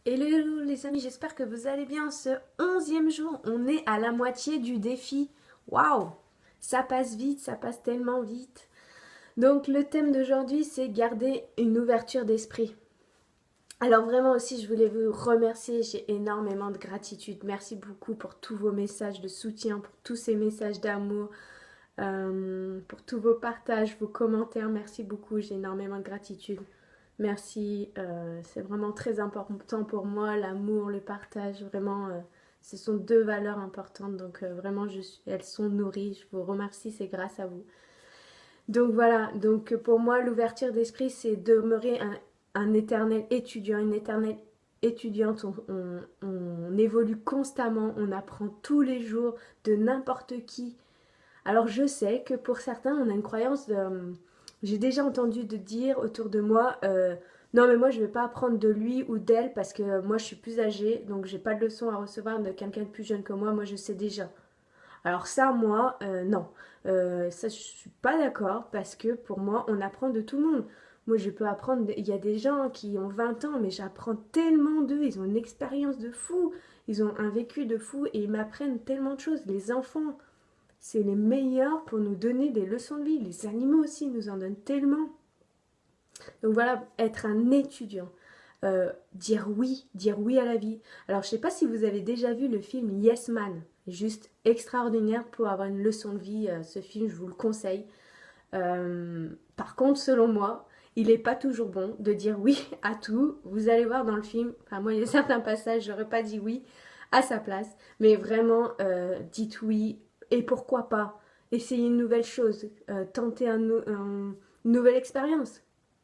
Hello les amis, j'espère que vous allez bien. Ce 11e jour, on est à la moitié du défi. Waouh, ça passe vite, ça passe tellement vite. Donc le thème d'aujourd'hui, c'est garder une ouverture d'esprit. Alors vraiment aussi, je voulais vous remercier, j'ai énormément de gratitude. Merci beaucoup pour tous vos messages de soutien, pour tous ces messages d'amour, pour tous vos partages, vos commentaires. Merci beaucoup, j'ai énormément de gratitude. Merci, c'est vraiment très important pour moi, l'amour, le partage, vraiment, ce sont deux valeurs importantes, donc vraiment, elles sont nourries, je vous remercie, c'est grâce à vous. Donc voilà, donc pour moi, l'ouverture d'esprit, c'est demeurer un éternel étudiant, une éternelle étudiante, on évolue constamment, on apprend tous les jours de n'importe qui. Alors je sais que pour certains, on a une croyance de... J'ai déjà entendu de dire autour de moi, non mais moi je vais pas apprendre de lui ou d'elle parce que moi je suis plus âgée, donc j'ai pas de leçon à recevoir de quelqu'un de plus jeune que moi je sais déjà. Alors ça, moi, non. Ça, je suis pas d'accord parce que pour moi, on apprend de tout le monde. Moi, je peux apprendre, il y a des gens qui ont 20 ans, mais j'apprends tellement d'eux, ils ont une expérience de fou, ils ont un vécu de fou et ils m'apprennent tellement de choses. Les enfants, c'est les meilleurs pour nous donner des leçons de vie. Les animaux aussi nous en donnent tellement. Donc voilà, être un étudiant. Dire oui à la vie. Alors je sais pas si vous avez déjà vu le film Yes Man, juste extraordinaire pour avoir une leçon de vie. Ce film, je vous le conseille. Par contre, selon moi, il n'est pas toujours bon de dire oui à tout. Vous allez voir dans le film, enfin moi il y a certains passages, j'aurais pas dit oui à sa place, mais vraiment dites oui et pourquoi pas. Essayez une nouvelle chose, tentez une nouvelle expérience.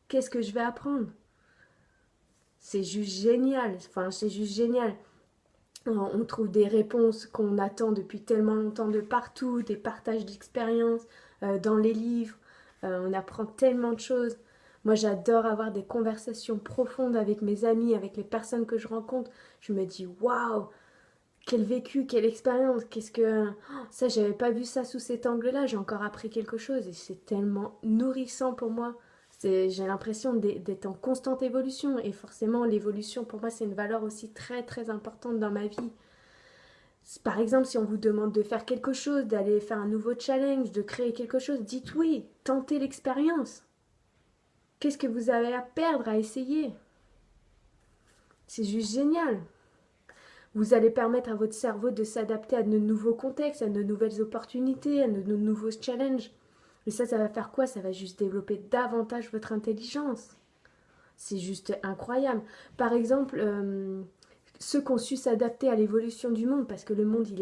Qu'est-ce que je vais apprendre? C'est juste génial, enfin c'est juste génial. On trouve des réponses qu'on attend depuis tellement longtemps de partout, des partages d'expériences dans les livres. On apprend tellement de choses. Moi, j'adore avoir des conversations profondes avec mes amis, avec les personnes que je rencontre. Je me dis, waouh, quel vécu, quelle expérience. Qu'est-ce que. Oh, ça, j'avais pas vu ça sous cet angle-là. J'ai encore appris quelque chose et c'est tellement nourrissant pour moi. J'ai l'impression d'être en constante évolution et forcément l'évolution pour moi c'est une valeur aussi très très importante dans ma vie. Par exemple, si on vous demande de faire quelque chose, d'aller faire un nouveau challenge, de créer quelque chose, dites oui, tentez l'expérience. Qu'est-ce que vous avez à perdre à essayer? C'est juste génial. Vous allez permettre à votre cerveau de s'adapter à de nouveaux contextes, à de nouvelles opportunités, à de nouveaux challenges. Et ça va faire quoi? Ça va juste développer davantage votre intelligence. C'est juste incroyable. Par exemple, ceux qui ont su s'adapter à l'évolution du monde, parce que le monde, il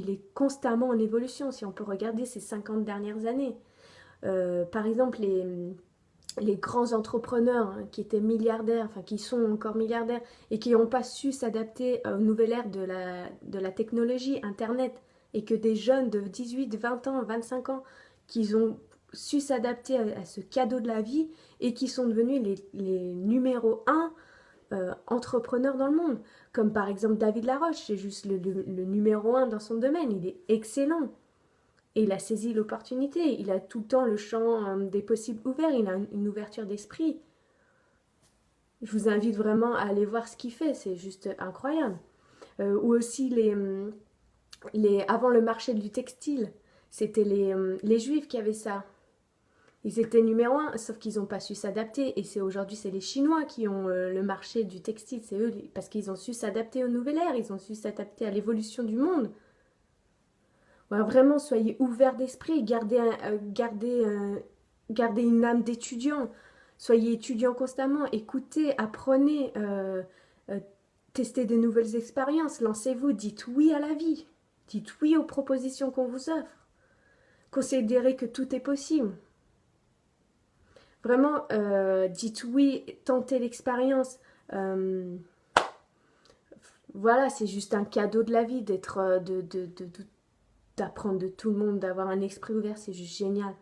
est constamment en évolution, si on peut regarder ces 50 dernières années. Par exemple, les grands entrepreneurs hein, qui étaient milliardaires, enfin qui sont encore milliardaires, et qui n'ont pas su s'adapter aux nouvelles ères de la technologie, Internet, et que des jeunes de 18, 20 ans, 25 ans, qui ont su s'adapter à ce cadeau de la vie, et qui sont devenus les numéros un entrepreneurs dans le monde. Comme par exemple David Laroche, c'est juste le numéro un dans son domaine, il est excellent. Et il a saisi l'opportunité, il a tout le temps le champ des possibles ouvert, il a une ouverture d'esprit. Je vous invite vraiment à aller voir ce qu'il fait, c'est juste incroyable. Ou aussi avant le marché du textile, c'était les juifs qui avaient ça. Ils étaient numéro un, sauf qu'ils n'ont pas su s'adapter. Et c'est aujourd'hui, c'est les Chinois qui ont le marché du textile. C'est eux, parce qu'ils ont su s'adapter aux nouvelles ères, ils ont su s'adapter à l'évolution du monde. Ouais, vraiment, soyez ouverts d'esprit, gardez une âme d'étudiant. Soyez étudiant constamment, écoutez, apprenez, euh, testez des nouvelles expériences, lancez-vous, dites oui à la vie. Dites oui aux propositions qu'on vous offre. Considérez que tout est possible. Vraiment, dites oui, tentez l'expérience. Euh, voilà, c'est juste un cadeau de la vie d'être, d'apprendre de tout le monde, d'avoir un esprit ouvert, c'est juste génial.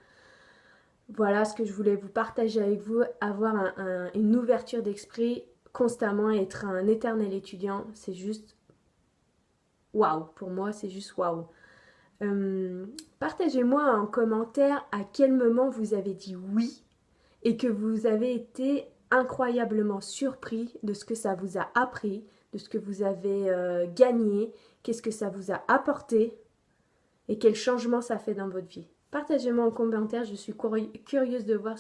Voilà ce que je voulais vous partager avec vous, avoir une ouverture d'esprit constamment, être un éternel étudiant, c'est juste waouh, pour moi c'est juste waouh. Partagez-moi en commentaire à quel moment vous avez dit oui et que vous avez été incroyablement surpris de ce que ça vous a appris, de ce que vous avez gagné, qu'est-ce que ça vous a apporté et quel changement ça fait dans votre vie. Partagez-moi en commentaire, je suis curieuse de voir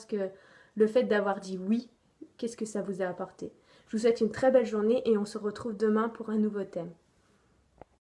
le fait d'avoir dit oui, qu'est-ce que ça vous a apporté. Je vous souhaite une très belle journée et on se retrouve demain pour un nouveau thème.